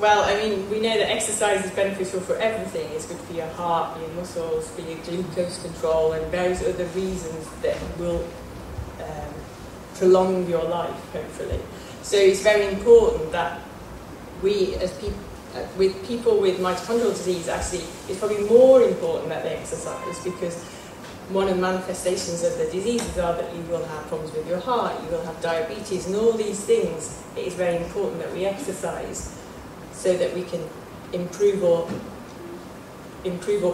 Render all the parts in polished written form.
Well, I mean, we know that exercise is beneficial for everything. It's good for your heart, your muscles, for your glucose control, and various other reasons that will prolong your life, hopefully. So it's very important that we, as people with mitochondrial disease, actually, it's probably more important that they exercise, because one of the manifestations of the diseases are that you will have problems with your heart, you will have diabetes, and all these things. It is very important that we exercise so that we can improve or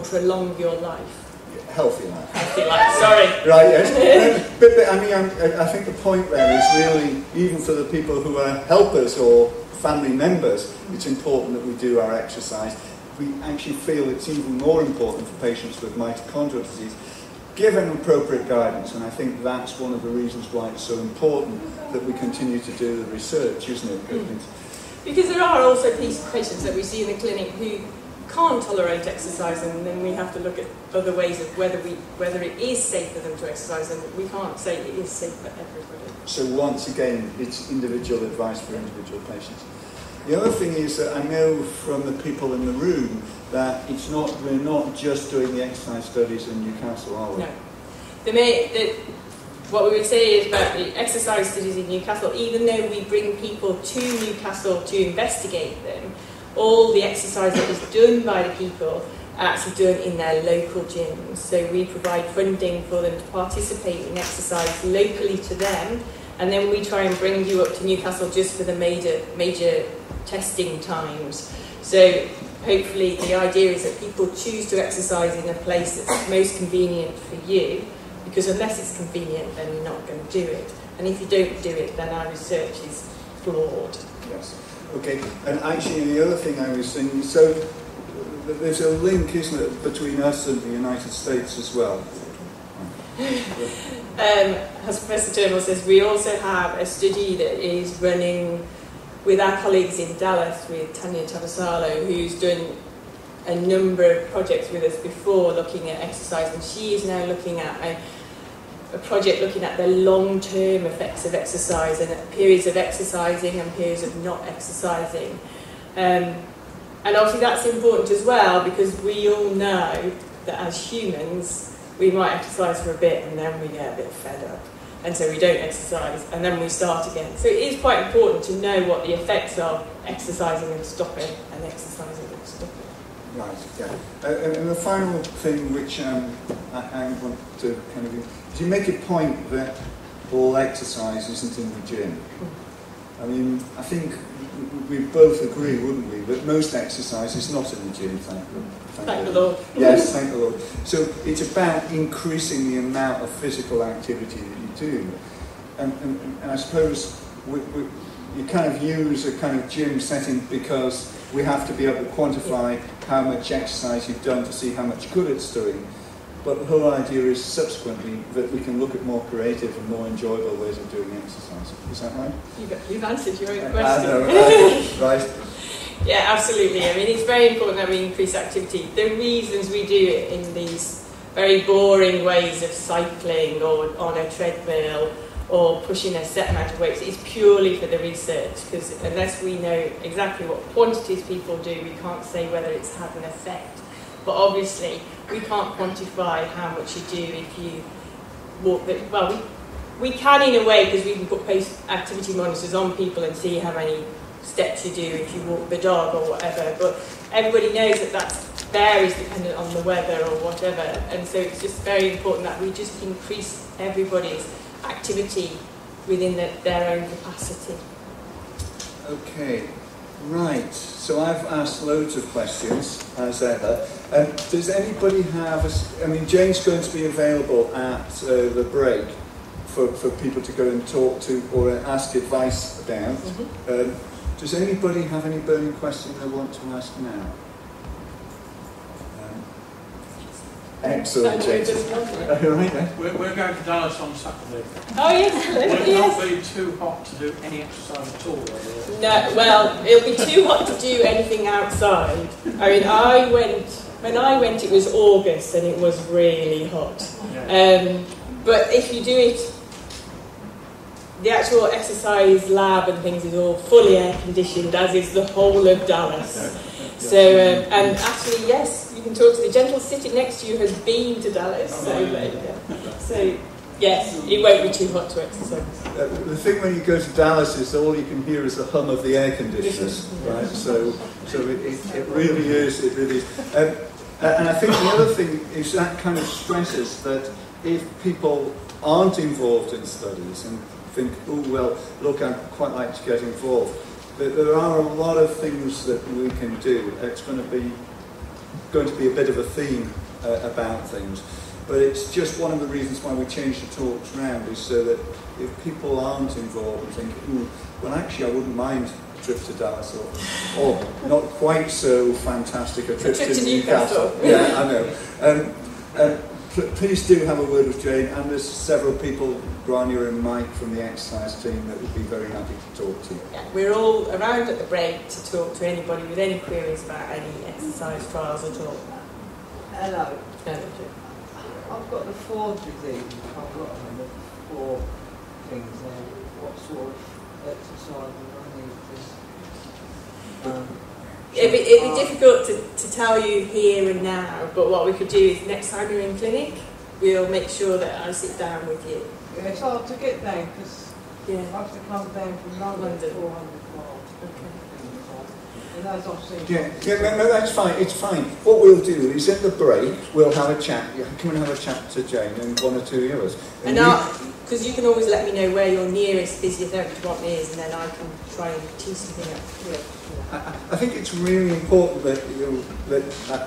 prolong your life. Healthy life. Healthy life, sorry. Right, yes. But I mean, I think the point there is really, even for the people who are helpers or family members, it's important that we do our exercise. We actually feel it's even more important for patients with mitochondrial disease, given appropriate guidance, and I think that's one of the reasons why it's so important that we continue to do the research, isn't it? Because there are also patients that we see in the clinic who can't tolerate exercise, and then we have to look at other ways of whether it is safe for them to exercise, and we can't say it is safe for everybody. So once again, it's individual advice for individual patients. The other thing is that I know from the people in the room that we're not just doing the exercise studies in Newcastle, are we? No. What we would say is about the exercise studies in Newcastle, even though we bring people to Newcastle to investigate them, all the exercise that is done by the people are actually done in their local gyms. So we provide funding for them to participate in exercise locally to them, and then we try and bring you up to Newcastle just for the major testing times. So hopefully the idea is that people choose to exercise in a place that's most convenient for you, because unless it's convenient, then you're not going to do it. And if you don't do it, then our research is flawed. Yes. Okay. And actually, the other thing I was thinking, so there's a link, isn't it, between us and the United States as well? As Professor Turnbull says, we also have a study that is running with our colleagues in Dallas, with Tanya Tavasalo, who's done a number of projects with us before looking at exercise, and she is now looking at a project looking at the long-term effects of exercise, and at periods of exercising and periods of not exercising. And obviously that's important as well, because we all know that as humans we might exercise for a bit and then we get a bit fed up, and so we don't exercise and then we start again. So it is quite important to know what the effects are exercising and stopping, and exercising and stopping. Right, yeah. And the final thing which I want to kind of... Do you make a point that all exercise isn't in the gym? I mean, I think we both agree, wouldn't we, that most exercise is not in the gym, Thank the Lord. Yes, thank the Lord. So it's about increasing the amount of physical activity that you do. And I suppose you kind of use a kind of gym setting because we have to be able to quantify how much exercise you've done to see how much good it's doing. But the whole idea is subsequently that we can look at more creative and more enjoyable ways of doing exercise. Is that right? You've answered your own question. I know, right. Yeah, absolutely. I mean, it's very important that we increase activity. The reasons we do it in these very boring ways of cycling or on a treadmill or pushing a set amount of weights is purely for the research, because unless we know exactly what quantities people do, we can't say whether it's had an effect. But obviously, we can't quantify how much you do if you walk the... Well, we can in a way, because we can put activity monitors on people and see how many steps you do if you walk the dog or whatever. But everybody knows that varies dependent on the weather or whatever. And so it's just very important that we just increase everybody's activity within their own capacity. Okay. Right, so I've asked loads of questions, as ever. Does anybody have... I mean, Jane's going to be available at the break for people to go and talk to or ask advice about. Mm-hmm. Does anybody have any burning question they want to ask now? Excellent, James. Right then. We're going to Dallas on Saturday. Oh yes, Will it not be too hot to do any exercise at all? No, well, it'll be too hot to do anything outside. I mean, when I went it was August and it was really hot. Yeah. But if you do it the actual exercise lab and things is all fully air conditioned, as is the whole of Dallas. So, and actually, yes, you can talk to the gentleman sitting next to you has been to Dallas. So yes, it won't be too hot to exercise. The thing when you go to Dallas is all you can hear is the hum of the air conditioners, right? So it really is. It really is. And I think the other thing is that kind of stresses that if people aren't involved in studies and think, oh well, look, I'd quite like to get involved, that there are a lot of things that we can do. It's going to be a bit of a theme about things, but it's just one of the reasons why we changed the talks round, is so that if people aren't involved and think, ooh, well actually I wouldn't mind a trip to Dallas, or not quite so fantastic a trip to Newcastle. Yeah, I know. Please do have a word with Jane, and there's several people, Grania and Mike from the exercise team, that would be very happy to talk to you. Yeah, we're all around at the break to talk to anybody with any queries about any exercise trials at all. Hello. Hello. I've got the 4 diseases. I've got the 4 things there. What sort of exercise do I need to... It'd be difficult to tell you here and now, but what we could do is next time you're in clinic, we'll make sure that I sit down with you. Yeah, it's hard to get down because I have to come down from London 400 miles. Okay. And as I've seen... No, that's fine, it's fine. What we'll do is at the break, we'll have a chat. You come and have a chat to Jane and 1 or 2 of us. And because you can always let me know where your nearest physiotherapy department is, and then I can try and tee something up. Yeah. I think it's really important that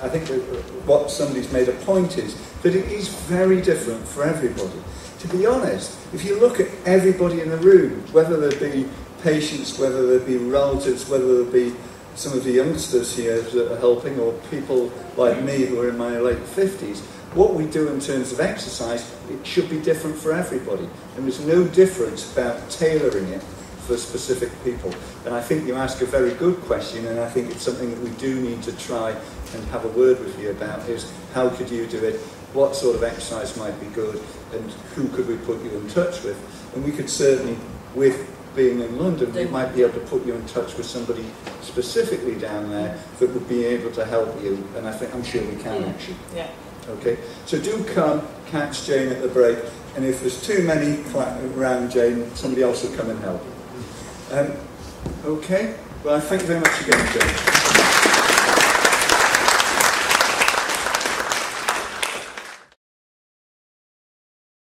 I think that what somebody's made a point is that it is very different for everybody. To be honest, if you look at everybody in the room, whether there be patients, whether there be relatives, whether there be some of the youngsters here that are helping, or people like me who are in my late 50s, what we do in terms of exercise, it should be different for everybody. And there's no difference about tailoring it for specific people. And I think you ask a very good question, and I think it's something that we do need to try and have a word with you about, is how could you do it, what sort of exercise might be good, and who could we put you in touch with. And we could certainly, with being in London, we might be able to put you in touch with somebody specifically down there that would be able to help you, and I'm sure we can actually. Yeah. Okay, so do come, catch Jane at the break, and if there's too many around Jane, somebody else will come and help. Okay, well, thank you very much again, Jane.